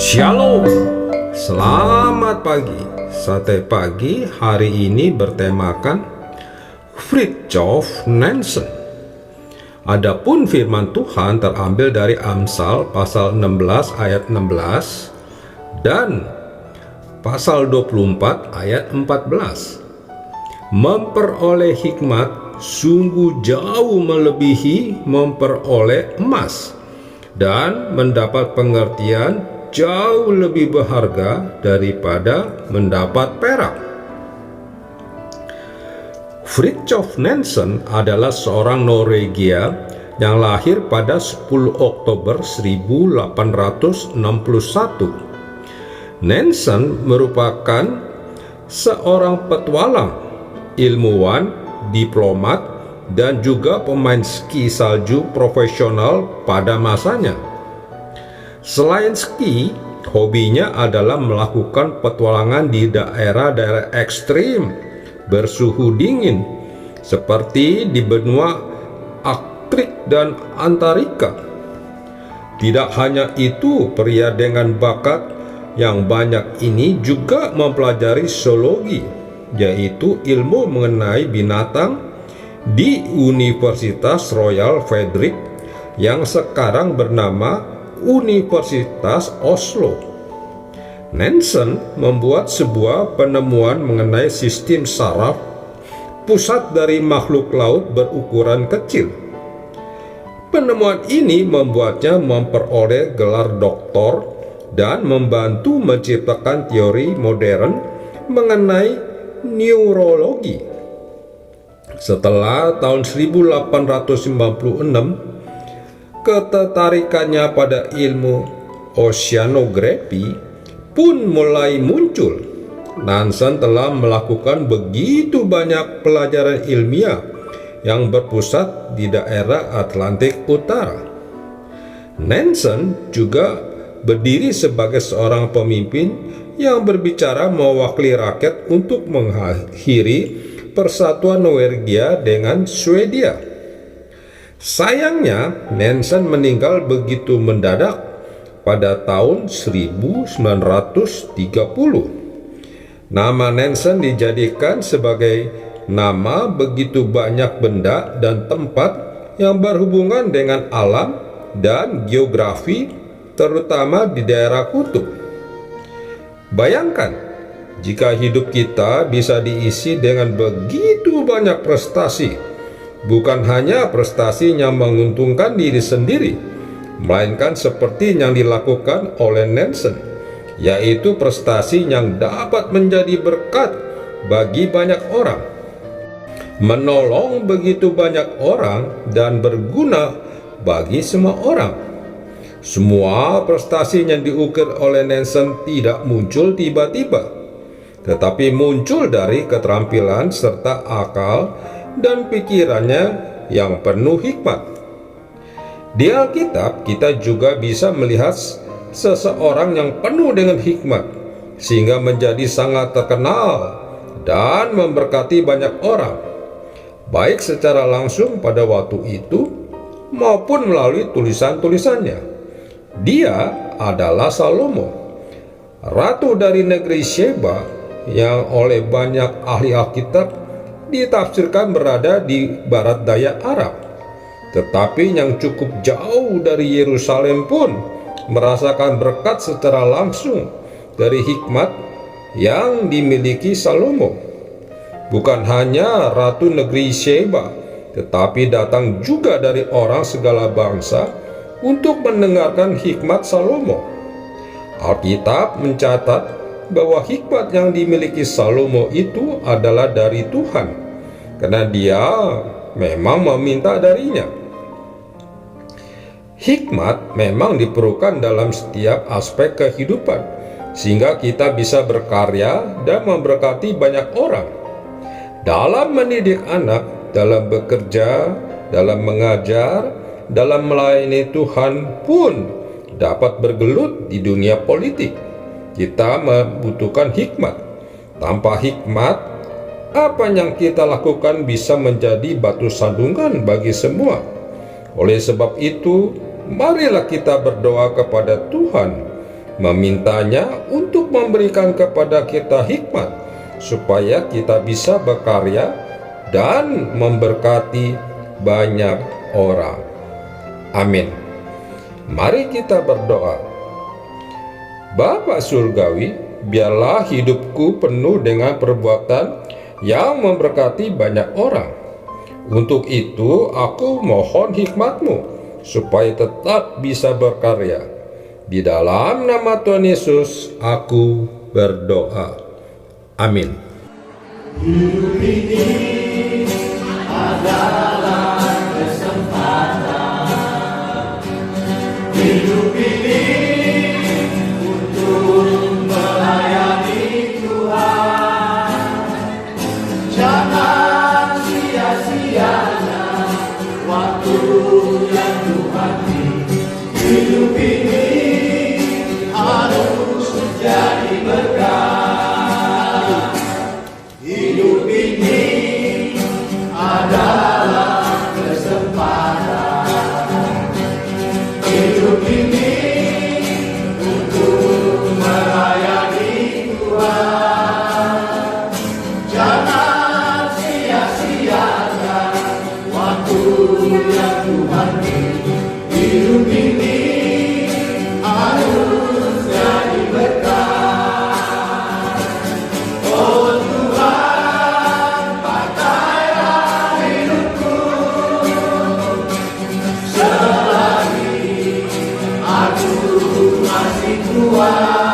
Shalom, selamat pagi. Sate pagi hari ini bertemakan Fridtjof Nansen. Adapun firman Tuhan terambil dari Amsal pasal 16 ayat 16 dan pasal 24 ayat 14. Memperoleh hikmat sungguh jauh melebihi memperoleh emas, dan mendapat pengertian jauh lebih berharga daripada mendapat perak. Fridtjof Nansen adalah seorang Norwegia yang lahir pada 10 Oktober 1861. Nansen merupakan seorang petualang, ilmuwan, diplomat, dan juga pemain ski salju profesional pada masanya. Selain ski, hobinya adalah melakukan petualangan di daerah-daerah ekstrim bersuhu dingin seperti di benua Arktik dan Antartika. Tidak hanya itu, pria dengan bakat yang banyak ini juga mempelajari zoologi, yaitu ilmu mengenai binatang, di Universitas Royal Frederick yang sekarang bernama Universitas Oslo. Nansen membuat sebuah penemuan mengenai sistem saraf pusat dari makhluk laut berukuran kecil. Penemuan ini membuatnya memperoleh gelar doktor dan membantu menciptakan teori modern mengenai neurologi. Setelah tahun 1896, ketertarikannya pada ilmu oceanografi pun mulai muncul. Nansen telah melakukan begitu banyak pelajaran ilmiah yang berpusat di daerah Atlantik Utara. Nansen juga berdiri sebagai seorang pemimpin yang berbicara mewakili rakyat untuk mengakhiri persatuan Norwegia dengan Swedia. Sayangnya, Nansen meninggal begitu mendadak pada tahun 1930. Nama Nansen dijadikan sebagai nama begitu banyak benda dan tempat yang berhubungan dengan alam dan geografi, terutama di daerah kutub. Bayangkan, jika hidup kita bisa diisi dengan begitu banyak prestasi, bukan hanya prestasi yang menguntungkan diri sendiri, melainkan seperti yang dilakukan oleh Nansen, yaitu prestasi yang dapat menjadi berkat bagi banyak orang, menolong begitu banyak orang, dan berguna bagi semua orang. Semua prestasi yang diukir oleh Nansen tidak muncul tiba-tiba, tetapi muncul dari keterampilan serta akal dan pikirannya yang penuh hikmat. Di Alkitab kita juga bisa melihat seseorang yang penuh dengan hikmat, sehingga menjadi sangat terkenal dan memberkati banyak orang, baik secara langsung pada waktu itu maupun melalui tulisan-tulisannya. Dia adalah Salomo, ratu dari negeri Sheba, yang oleh banyak ahli Alkitab ditafsirkan berada di barat daya Arab, tetapi yang cukup jauh dari Yerusalem pun merasakan berkat secara langsung dari hikmat yang dimiliki Salomo. Bukan hanya ratu negeri Sheba, tetapi datang juga dari orang segala bangsa untuk mendengarkan hikmat Salomo. Alkitab mencatat bahwa hikmat yang dimiliki Salomo itu adalah dari Tuhan, karena dia memang meminta darinya. Hikmat memang diperlukan dalam setiap aspek kehidupan, sehingga kita bisa berkarya dan memberkati banyak orang. Dalam mendidik anak, dalam bekerja, dalam mengajar, dalam melayani Tuhan pun dapat bergelut di dunia politik. Kita membutuhkan hikmat. Tanpa hikmat, apa yang kita lakukan bisa menjadi batu sandungan bagi semua. Oleh sebab itu, marilah kita berdoa kepada Tuhan memintanya untuk memberikan kepada kita hikmat, supaya kita bisa berkarya dan memberkati banyak orang. Amin. Mari kita berdoa. Bapa Surgawi, biarlah hidupku penuh dengan perbuatan yang memberkati banyak orang. Untuk itu aku mohon hikmat-Mu, supaya tetap bisa berkarya. Di dalam nama Tuhan Yesus aku berdoa. Amin. Hidup ini adalah kesempatan. Hidup ini untuk melayani Tuhan. Jangan sia-siakan waktu yang Tuhan beri. Hidup ini harus jadi berkah. Hidup ini adalah kesempatan. Hidup ini untuk melayani Tuhan. Jangan sia-siakan waktu yang Tuhan beri. Hidup ini harus jadi berkah. Oh Tuhan, pakailah hidupku selagi aku masih kuat.